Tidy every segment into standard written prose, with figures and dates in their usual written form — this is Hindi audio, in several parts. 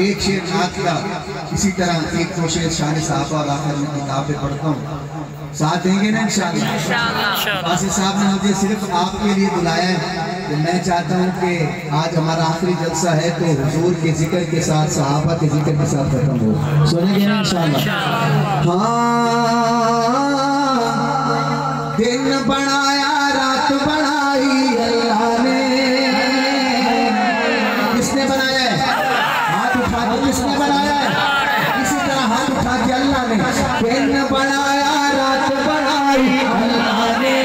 एक शेर नात का इसी तरह एक दो शेर शान साहब और आखिर में किताब पे पढ़ता हूँ, साथ देंगे ना इंशाअल्लाह। वासी साहब ने मुझे सिर्फ आपके लिए बुलाया है कि मैं चाहता हूँ कि आज हमारा आखिरी जलसा है तो हुजूर के जिक्र के साथ सहाबा के जिक्र के साथ खत्म हो, सुनेंगे ना इंशाअल्लाह। हाँ, दिन बनाया रात बनाई अल्लाह ने, किसने बनाया है? हाथ उठा के किसने बनाया है? इसी तरह हाथ उठा के अल्लाह ने। दिन बनाया रात बनाई अल्लाह ने,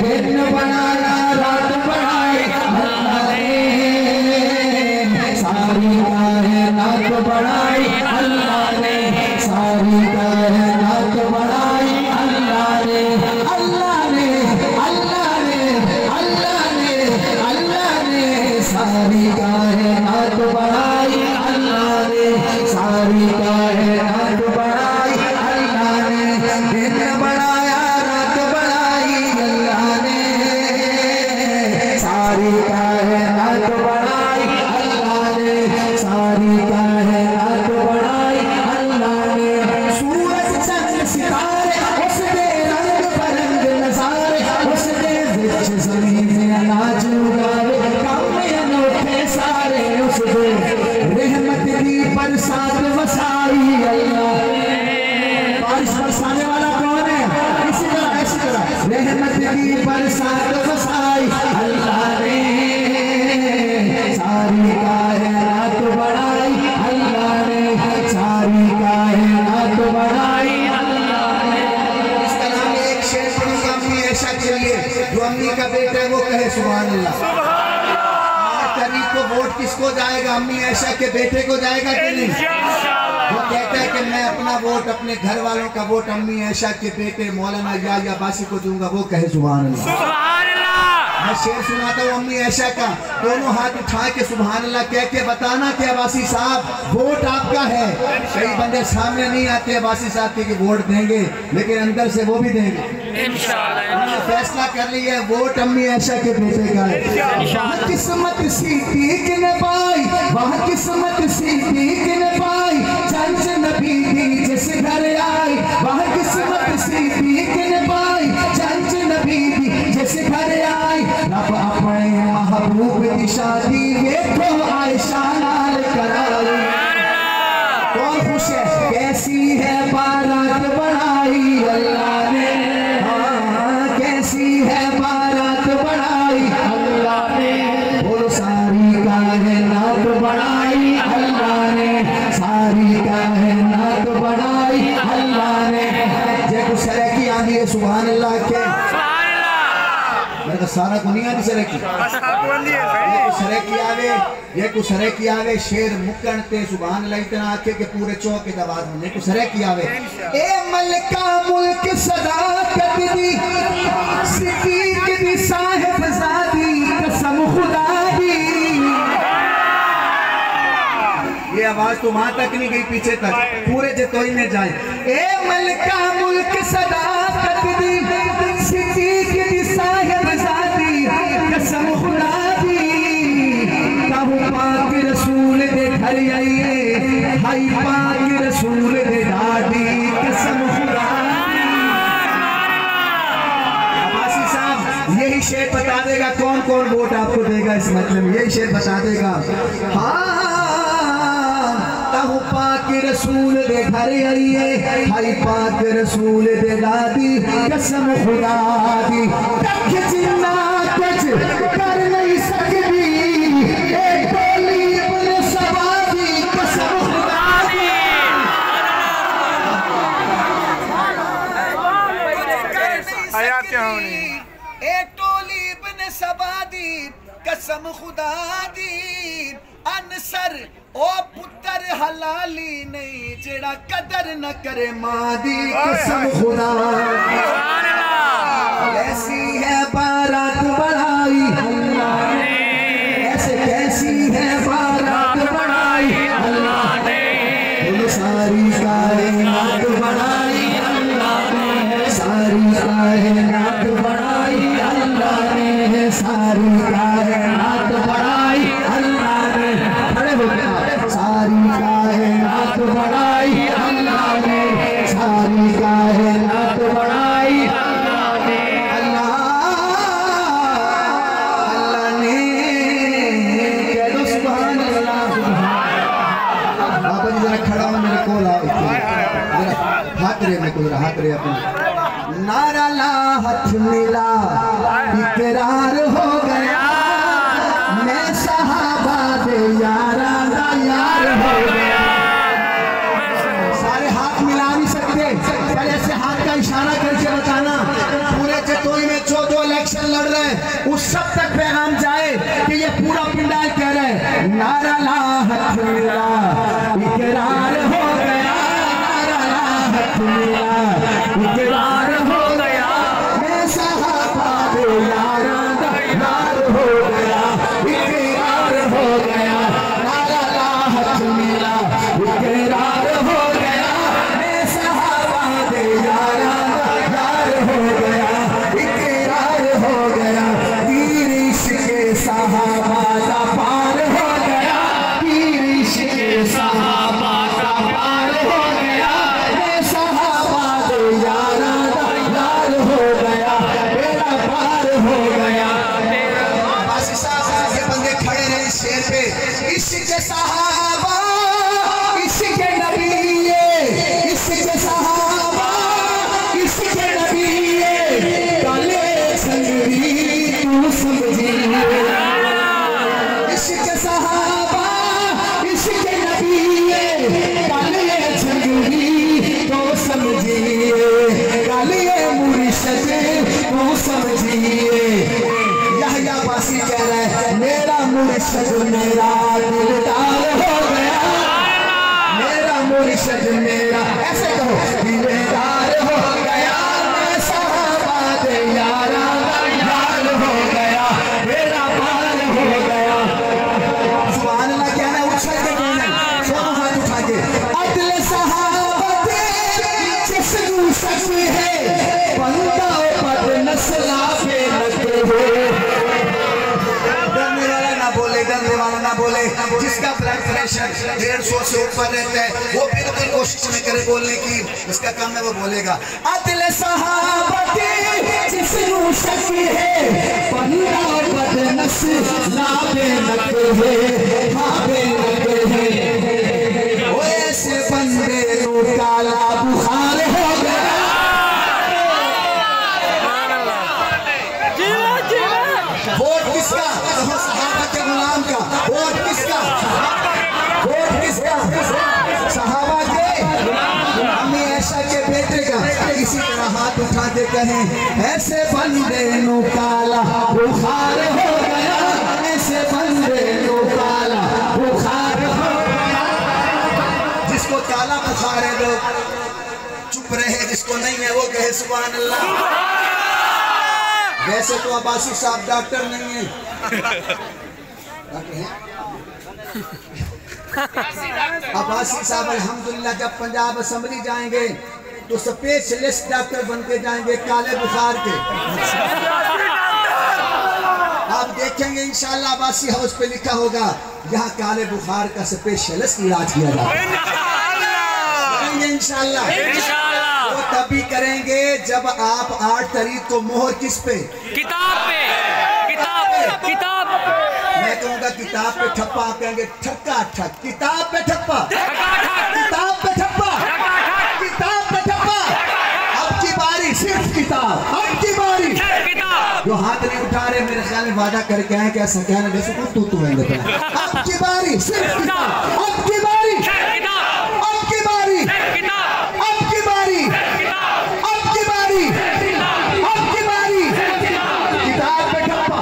दिन बनाया रात बनाई अल्लाह ने, सारी कायनात बनाई अल्लाह ने, सारी कायनात बनाई अल्लाह ने, अल्लाह ने, अल्लाह ने, अल्लाह ने, अल्लाह ने, सारी कायनात बनाई अल्लाह ने, सारी कायनात बनाई अल्लाह ने, दिन बनाया रात बनाई अल्लाह ने, सारी कायनात बनाई अल्लाह ने, सारी कायनात बनाई अल्लाह ने, सूरज चंद्र सितारे उसके रंग बरंग नजारे, उसके विच जमीन में अनाज उगाए, काम अनोखे सारे उसके, रहमत की बरसात वसाई अल्लाह ने। बारिश बरसाने वाला कौन है? इसी तरह ऐसी तरह रहमत की बरसात वसाई अल्लाह ने, सारी कायनात बनाई अल्लाह ने, सारी कायनात बनाई अल्लाह ने। इस तरह में एक शेर पढ़ूंगा अम्मी ऐशा के लिए, जो अम्मी का बेटा है वो कहे सुभान अल्लाह। तारीख को वोट किसको जाएगा? अम्मी ऐशा के बेटे को जाएगा कि नहीं? वो कहता है कि मैं अपना वोट, अपने घर वालों का वोट अम्मी ऐशा के बेटे मौलाना या बासी को दूंगा, वो कहे सुभान अल्लाह। मैं शेर सुनाता हूँ अम्मी ऐशा का, दोनों हाथ उठा के सुभान अल्लाह कह के बताना कि अब्बासी साहब वोट आपका है। कई बंदे सामने नहीं आते अब्बासी साहब के वोट देंगे, लेकिन अंदर से वो भी देंगे इंशाअल्लाह। फैसला कर लिया है वोट अम्मी ऐशा के बेटे का है। वहाँ किस्मत सी ठीक न पाई, वहाँ किस्मत सी ठीक न पाई, चंच नबी थी जिस घर आई, वहाँ किस्मत सी ठीक न पाई, चंच नबी थी जिस घर आई, रब अपने महबूब की शादी देखो आयशा नाल कराई। कौन खुश है? कैसी है बारात बनाई अल्लाह ने, हाँ कैसी है बारात बनाई अल्लाह ने, बोलो सारी कायनात बनाई अल्लाह ने, सारी कायनात बनाई अल्लाह ने। जय कुछ सरह की आंधी है सुभान अल्लाह के, सारा दुनिया की सरह की आवे, ये कुछ सरह की आवे, शेर मुकनते सुभान अल्लाह इतना आके के पूरे चौक के आवाज में कुछ सरह की आवे। ए मलका मुल्क सदाकत दी, सिद्दीक दी साहिबजादी, कसम खुदा दी। ये आवाज तो वहां तक नहीं गई, पीछे तक पूरे जतोई में जाए। ए मलका मुल्क सदाकत दी, सिद्दीक दी साहिबजादी, कसम खुदा दी। कहूँ पाक रसूल दे घर आइए, हाई पाक रसूल दे दादी, कसम खुदा। अब्बासी साहब यही शेर बता देगा कौन कौन वोट आपको देगा, इस मतलब में यही शेर बता देगा। हाँ पाक रसूल दे घर आइए, हाई पाक रसूल दे दादी, कसम खुदा दी। तक जिन्ना कुछ कर नहीं सकती, एक टोली इब्न सबा दी, कसम खुदा दी। एक टोली इब्न सबा दी, कसम खुदा दी। अनसर ओ पुत्र हलाली नहीं, जेड़ा कदर न करे मां दी, कसम खुदा। कैसी है बारात बनाई अल्लाह ने, ऐसे कैसी है बारात बनाई अल्लाह ने, सारी कायनात बनाई अल्लाह ने, सारी कायनात बनाई अल्लाह ने, सारी कायनात बनाई अल्लाह ने। खड़े हो गए। उठाते रहे अपने। नारा ला हाथ मिला इकरार हो गया, मैं सहाबा दे यारा दा यार हो गया। सारे हाथ मिला नहीं सकते, पहले से हाथ का इशारा करके बताना। पूरे जतोई में जो इलेक्शन लड़ रहे हैं उस सब तक पैगाम जाए कि ये पूरा पिंडाल कह रहे हैं नारा ला हाथ मिला इकरार हो गया, नारा ला हाथ मिला इकरार हो गया, मैं सहाबा दे यारा दा यार हो गया, इकरार हो गया, नारा ला हाथ मिला इकरार हो गया, मैं सहाबा दे यारा दा यार हो गया, इकरार हो गया, तीर इश्क़ सहाबा का पार हो गया, तीर इश्क़ सहाबा का पार हो गया, मैं सहाबा दे यारा दा यार हो गया, मेरा पार हो गया। बासी साहब के बंदे खड़े रहे शेर पे, इश्क़ सहाबा इश्क़ नबी, इश्क़ सहाबा इश्क़ नबी, काले संगरी तू समझिए, इश्क़ सहाबा इश्क़ नबी, काले संगरी तू समझिए, काले मुर्शिद तू समझिए। यहया बासी कह रहा है मेरा मुर्शिद मेरा दिलदार हो गया, मेरा मुर्शिद मेरा ऐसे कहो दिलदार हो गया, मैं सहाबा दे यारा दा यार हो गया, मेरा पार हो गया। सुभान अल्लाह कहना उछल के कहना, दोनों हाथ उठा के। अदल सहाबत जिसनू शक है, बंदा बद नस्ला पे लगे हुए। डरने वाला ना बोले, डरने वाला ना बोले। जिसका ब्लड प्रेशर 150 से ऊपर रहता है वो बिल्कुल कोशिश नहीं करे बोलने की, उसका काम है वो बोलेगा। अदल सहाबत जिसनू शक है, बंदा बद नस्ला पे लगे हुए, हाँ पे लगे हुए। वो ऐसे बंदे नू काला बुखार हो गया। वोट किसका? सहाबा के गुलाम का। वोट किसका? वोट किसका? सहाबा के अम्मी ऐशा के बेटे का। इसी तरह हाथ उठा के कहें ऐसे बंदे नु काला बुखार हो गया, ऐसे बंदे नु काला बुखार हो गया। जिसको काला बुखार है लोग चुप रहे, जिसको नहीं है वो कहे सुभान अल्लाह। वैसे तो अब्बासी साहब डॉक्टर नहीं है, डॉक्टर हैं अब्बासी साहब अल्हम्दुलिल्लाह। जब पंजाब असेंबली जाएंगे तो स्पेशलिस्ट डॉक्टर बन के जाएंगे काले बुखार के। आप देखेंगे इंशाल्लाह अब्बासी हाउस पे लिखा होगा यहाँ काले बुखार का स्पेशलिस्ट इलाज किया जाएगा इंशाल्लाह। वो तभी करेंगे जब आप 8 तारीख को मोहर किस पे? किताब पे। किताब मैं कहूँगा किताब पे ठप्पा, आप कहेंगे ठक्का ठक। किताब पे ठप्पा, किताब पे ठप्पा, किताब पे ठप्पा। अब की बारी सिर्फ किताब, अब की बारी। जो हाथ नहीं उठा रहे मेरे ख्याल में वादा करके आए कि ऐसा कहना जैसे तू अब की बारी सिर्फ किताब, अब की बारी, अब की बारी, अब की बारी, अब की बारी, अब की बारी। किताब पे ठप्पा,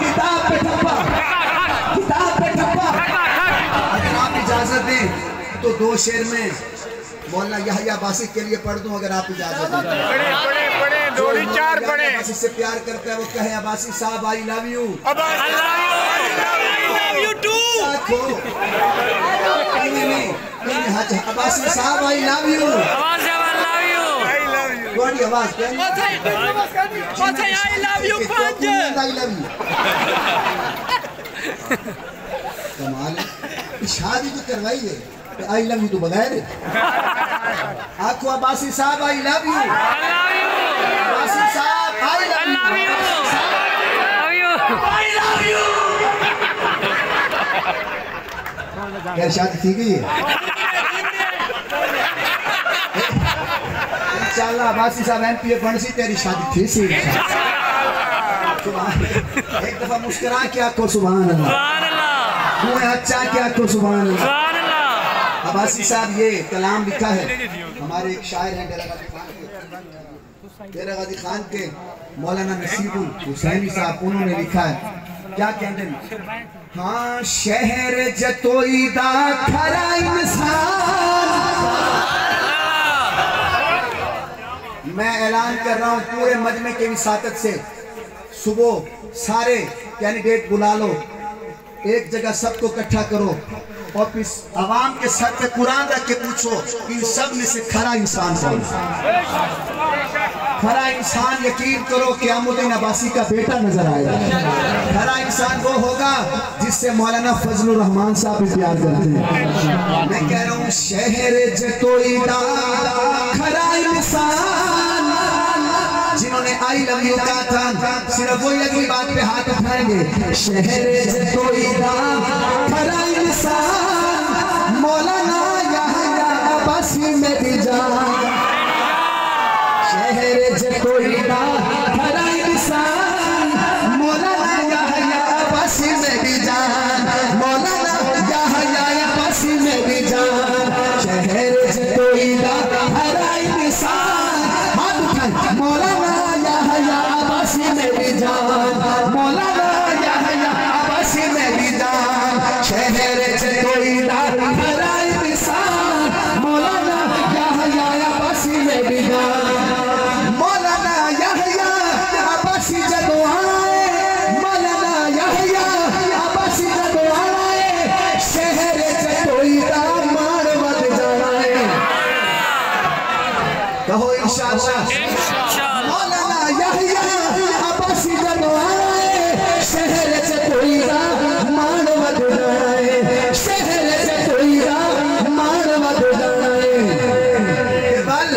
किताब पे ठप्पा, किताब पे ठप्पा। अगर आप इजाजत दें तो 2 शेर में मौलाना यहया बासी के लिए पढ़ दूं, अगर आप इजाजत दें। जोड़ी 4 पढ़े। अब्बासी से प्यार करता है वो कहे अब्बासी साहब आई लव यू। अब्बासी साहब आई लव यू। थोड़ी आवाज कमाल शादी तो करवाई है, आई लव यू तो बगैर आखो अब्बासी साहब आई लव यू, अब्बासी साहब आई लव यू। क्या शादी थी गई है? इंशाअल्लाह अब्बासी साहब एमपीए बनसी तेरी शादी थी सी। एक दफा मुस्कुरा क्या को सुभान अल्लाह, अच्छा क्या को सुभान अल्लाह। अब्बासी साहब ये कलाम लिखा है, हमारे एक शायर हैं डेरा गाजी खान के मौलाना नसीबुल हुसैनी साहब, उन्होंने लिखा है, क्या कहते हैं, हाँ शहर जतोई दा खरा इंसान। मैं ऐलान कर रहा हूँ पूरे मजमे के विसातत से, सुबह सारे कैंडिडेट बुला लो, एक जगह सबको इकट्ठा करो और फिर आवाम के सर पे कुरान रख के पूछो इन सब में से खरा इंसान कौन? खरा इंसान यकीन करो क़यामत अब्बासी का बेटा नजर आएगा। खरा इंसान वो होगा जिससे मौलाना फजलुर रहमान साहब भी प्यार करते हैं। मैं कह रहा हूँ शहर जतोई दा खरा इंसान, जिन्होंने आई लव यू कहा था सिर्फ वही अगली बात पे हाथ उठाएंगे। शहर जतोई दा खरा इंसान, मौलाना यहया अब्बासी में भी जान। शहर जतोई दा खरा इंसान, मौलाना यहया अब्बासी में भी जान, मौलाना यहया अब्बासी में भी जान। शहर जतोई दा खरा इंसान, हाथ उठाए मौलाना यहया अब्बासी में भी जान, मौलाना यहया अब्बासी में भी जान। शहर जतोई दा खरा इंसान, मौलाना यहया अब्बासी में भी जान। कहो इंशाअल्लाह मौलाना यहया अब्बासी जब आए, शहर जतोई दा मान वध जाए, शहर जतोई दा मान वध जाए। बल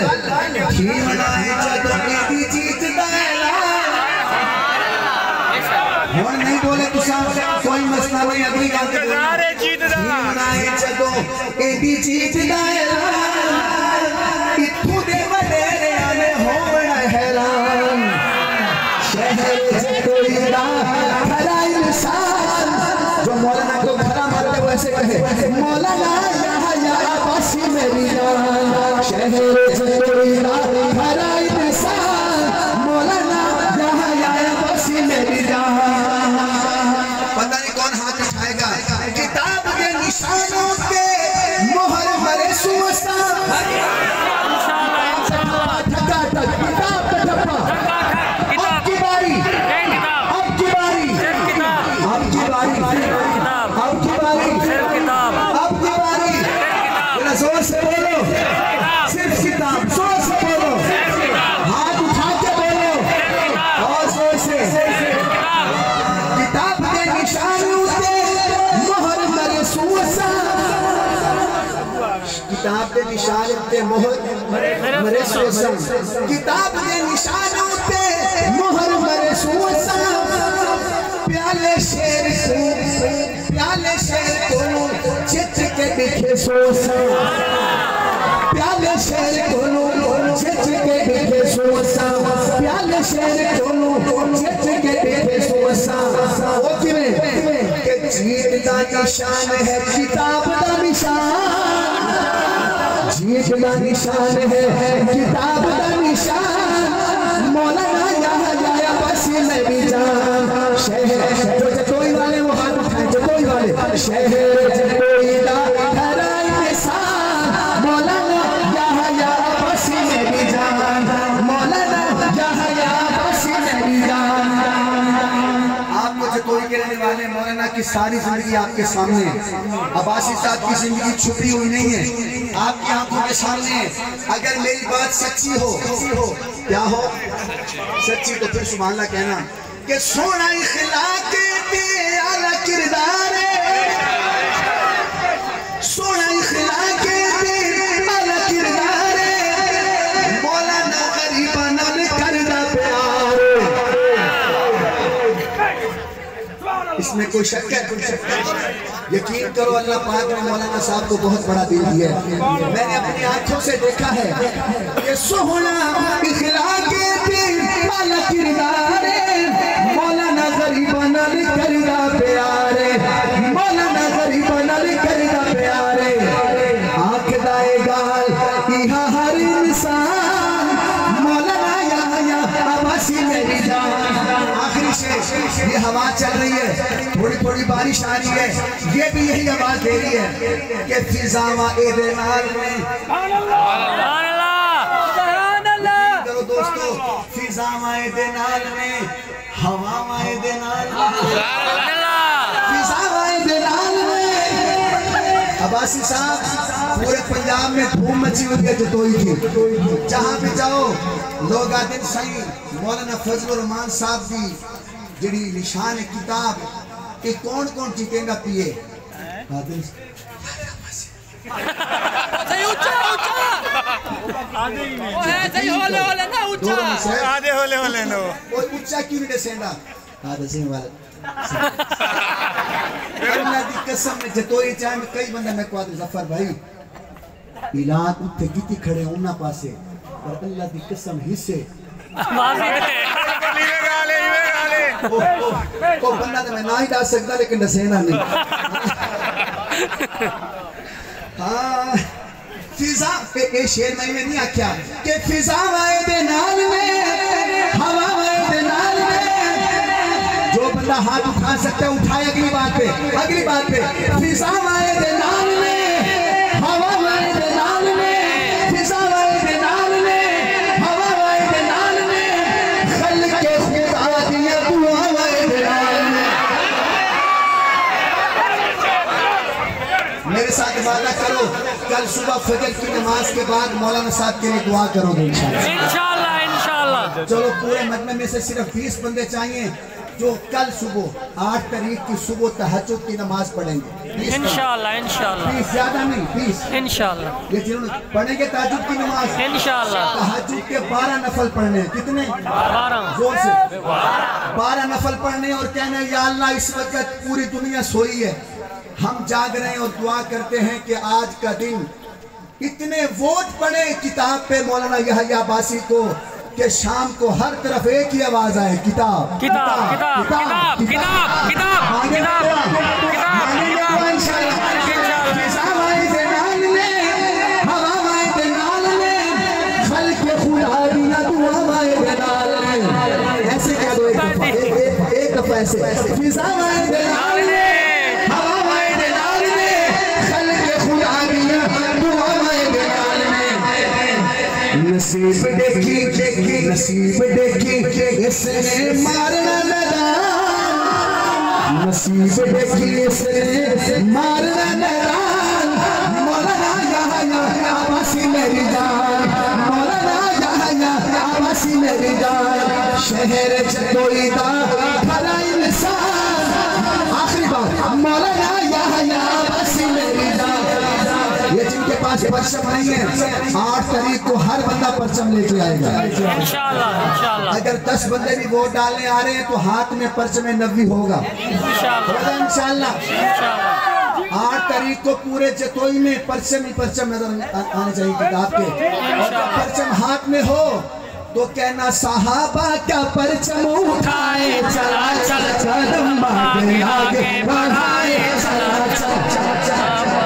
खीमना जदों दी जीतदा हुण नहीं बोले तुसा कोई मसला नहीं, अगली गल ते खीमना जदों दी जीतदा इत्थों दे वडेरे आने होना हैरान। शहर जतोई दा खरा इंसान, जो मौलाना को खरा मानते वो ऐसे कहे मौलाना यहया अब्बासी में भी जान। शहर जतोई दा खरा इंसान, मौलाना यहया अब्बासी में भी जान। पता नहीं कौन हाथ उठाएगा। किताब के निशानों पे मोहर मरे सुवसा, जोर से बोलो, सिर्फ किताब, जोर से बोलो, हाथ उठा के बोलो और जोर से। किताब के निशान उते मोहर मरे सुवसा, किताब के निशान उते मोहर मरे सुवसा, किताब के निशान उते मोहर मरे सुवसा। प्याले शेर को चित के दिखे सोसा, प्याले शेर को चित के दिखे सोसा, प्याले शेर को चित के दिखे सोसा। वो किवें के जीत दा निशान है किताब दा निशान, जीत दा निशान है किताब दा निशान। मौलाना यहया अब्बासी में भी जान। शहर जतोई वाले वो हाथ उठाए, जतोई वाले। शहर जतोई दा खरा इंसान, मौलाना यहया अब्बासी में भी जान, मौलाना यहया अब्बासी में भी जान। आपको जतोई के रहने वाले मौलाना की सारी जिंदगी आपके सामने, अब्बासी साहब की जिंदगी छुपी हुई नहीं है, आपकी आंखों के सामने। अगर मेरी बात सच्ची हो, क्या हो सच्ची, तो फिर सुभान अल्लाह कहना कि सोना इखलाक ते आला किरदार, सोना इखलाक ते आला किरदार। मौलाना गरीबा नाल करदा प्यार। इस इसमें कोई शक है? यकीन करो अल्लाह पाक ने मौलाना साहब को बहुत बड़ा दिल दिया है। मैंने अपनी आंखों से देखा है ये सोहना इखलाके दिल वाला किरदार मौलाना गरीब नल करदा प्यारे मौलाना गरीब नल करदा प्यारे आंख दाए गाल इहा हर इंसान मौलाना या अबासी मेरी जान। आखिरी शेर, ये हवा चल रही है, थोड़ी थोड़ी बारिश आ रही है, ये भी यही आवाज दे रही है कि फिजावा ए देनाल में करो दोस्तों, फिजावा ए देनाल में हवा ए देनाल फिजावा ए देनाल में। अब्बासी साहब पूरे पंजाब में धूम मची हुई है जतोई की, जहां भी जाओ लोग आते सही मौलाना फजलुर रहमान साहब की जड़ी निशान किताब कि कौन कौन जीतेगा पिए ऊंचा क्यों नहीं सेंदा अल्लाह दी कसम में जतोई चाहे में कई बंदा मैं कहता जफर भाई इलाक उठे किती खड़े उन्ना पासे पर अल्लाह दी कसम हिस्से ओ बंदा तो मैं ना ही डाल सकता लेकिन डसेना नहीं। हाँ फिजा ए शेर मैंने नहीं आख्या कि फिजा वाए दे नाल में हवा वाए दे नाल में। जो बंदा हाथ उठा सकता है उठाए अगली बात पे फिजा वाए दे नाल में हवा वाए दे नाल में फिजा वाए दे नाल में हवा वाए दे नाल में खल के खुदा दिया दुआ वाए दे नाल में। मेरे साथ वादा करो कल सुबह फजर की नमाज के बाद मौलाना साहब के लिए दुआ करोगे इंशाल्लाह इंशाल्लाह। चलो पूरे मजमे में से सिर्फ 20 बंदे चाहिए जो कल सुबह 8 तारीख की सुबह तहज्जुद की नमाज पढ़ेंगे इंशाल्लाह इंशाल्लाह। 20 ज्यादा नहीं 20 इंशाल्लाह। ये जिन्होंने पढ़ेंगे तहज्जुद की नमाज इंशाल्लाह। तहज्जुद के 12 नफल पढ़ने कितने 12 जोर से 12 नफल पढ़ने और कहना या अल्लाह इस वक्त पूरी दुनिया सोई है हम जाग रहे हैं और दुआ करते हैं कि आज का दिन इतने वोट पड़े किताब पे मौलाना यहया अब्बासी को कि शाम को हर तरफ एक ही आवाज आए किताब किताब किताब किताब किताब किताब ऐसे कह दो एक दफा ऐसे नसीब देखी इसने मारना लगा नसीब देखी इसने मारना लगा मौलाना यहया अब्बासी मेरी जान मौलाना यहया अब्बासी मेरी जान शहर जतोई दा भला इंसान। आखिरी बात मौलाना यहया अब्बासी मेरी जान। ये जिनके पास परचम नहीं है 8 तारीख को हर बंदा परचम लेके आएगा इंशाल्लाह इंशाल्लाह। अगर 10 बंदे भी वोट डालने आ रहे हैं तो हाथ में परचम नबी होगा इंशाल्लाह। 8 तारीख को पूरे जतोई में परचम ही परचम नजर आने चाहिए किताब के। और परचम हाथ में हो तो कहना साहबा का परचम उठाए चला चल कदम आगे आगे बढ़ाए चला चल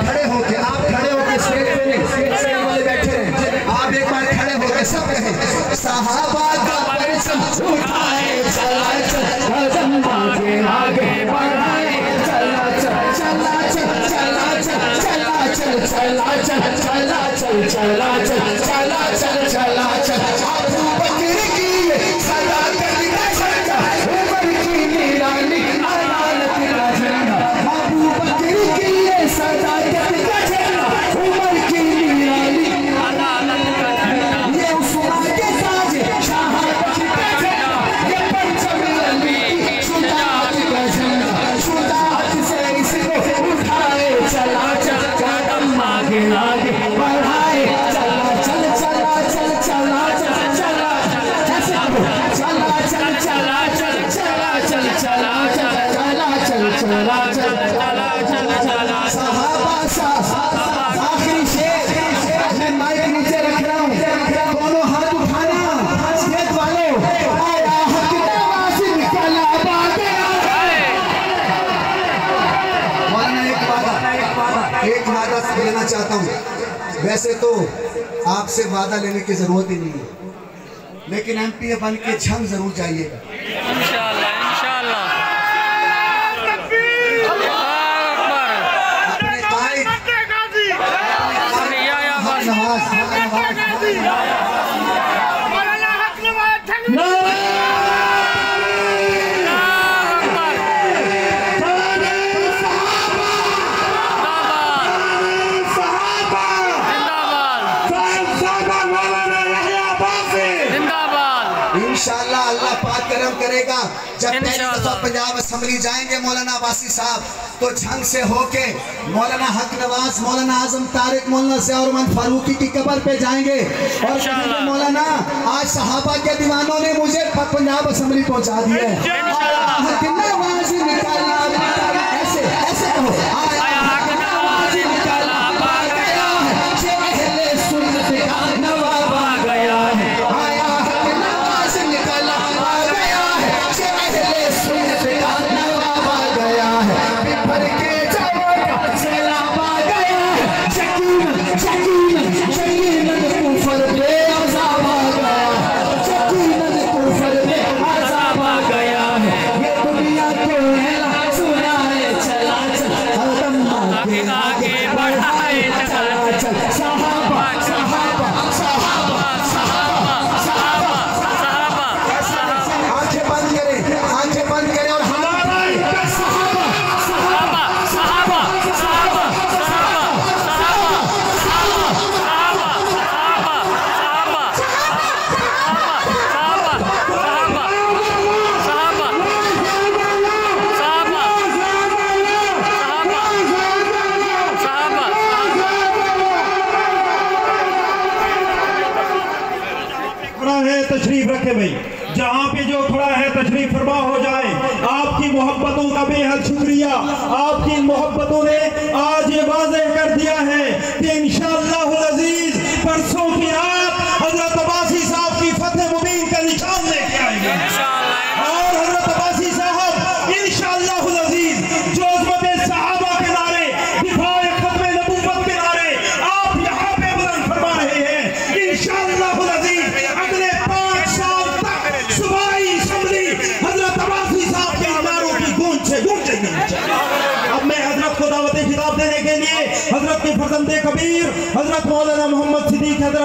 खड़े होके आप खड़े होके स्टेज पे वाले बैठे आप एक बार खड़े होके सब कहें साहबा का परचम उठाए चला चल कदम आगे आगे बढ़ाए चला चल चला चल चला चल चला चल चला चल चला चल चला चल चला चल चला चल अबू बकर की सदा करने का झंडा उमर की नीलानी अदालत का झंडा चला चला सहाबा आखिरी शेर मैं माइक नीचे रख रहा हूँ, दोनों हाथ उठाना स्टेज वाले। आया हक नवाज़ निकला बागे। मौलाना एक वादा लेना चाहता हूँ। वैसे तो आपसे वादा लेने की जरूरत ही नहीं है, लेकिन एमपीए बन के झंग जरूर जाइएगा इंशाल्लाह इंशाल्लाह। अपने कायद इंशाअल्लाह अल्लाह पाक करम करेगा। जब पहली दफा पंजाब असम्बली जाएंगे मौलाना अब्बासी साहब, तो झंग से होके मौलाना हक नवाज, मौलाना आजम तारिक, मौलाना ज़ियाउर फारूकी की कब्र पे जाएंगे और मौलाना आज सहाबा के दीवानों ने मुझे पंजाब असम्बली पहुंचा दी है। हक नवाज निकाला ऐसे ऐसे कहो, आया हक नवाज निकाला आ गया है, अहले सुन्नत का नवाब आ गया है। आया हक नवाज निकाला आ गया है, अहले सुन्नत का नवाब आ गया है। पेपर के जवाब का सैलाब आ गया है, यकीनन यकीनन यकीनन कुफर पे अज़ाब आ गया है, यकीनन कुफर पे अज़ाब आ गया है। ये दुनिया को हेला सुनाए चला चल, हरदम आगे आगे बढ़ाए चला चल। सहाबा सहाबा सहाबा सहाबा सहाबा सहाबा। आंखें बंद करें, आंखें बंद करें और हमारा सहाबा सहाबा सहाबा सहाबा तशरीफ रखे भाई, जहाँ पे जो खड़ा है तशरीफ फरमा हो जाए। आपकी मोहब्बतों का बेहद शुक्रिया। आपकी मोहब्बतों ने आज ये वाज़ेह कर दिया है कि इंशाअल्लाह अज़ीज परसों की रात हजरत अब्बासी साहब की फतेह मुबीन का निशान लेके आएंगे और हजरत अब्बासी साहब इंशाअल्लाह अज़ीज जो अज़मत सहाबा के नारे, दिफाए खत्मे नबूवत के नारे आप यहाँ पे बुलंद फरमा रहे हैं। इंशाअल्लाह अज़ीज अगले 5 साल तक सूबाई असम्बली हजरत अब्बासी साहब के नारों की गूंज से गूंजेगी। अब मैं हजरत को दावत खिताब देने के लिए हजरत के फर्जंदे कबीर हजरत मौलाना मोहम्मद सिद्दीक हजरत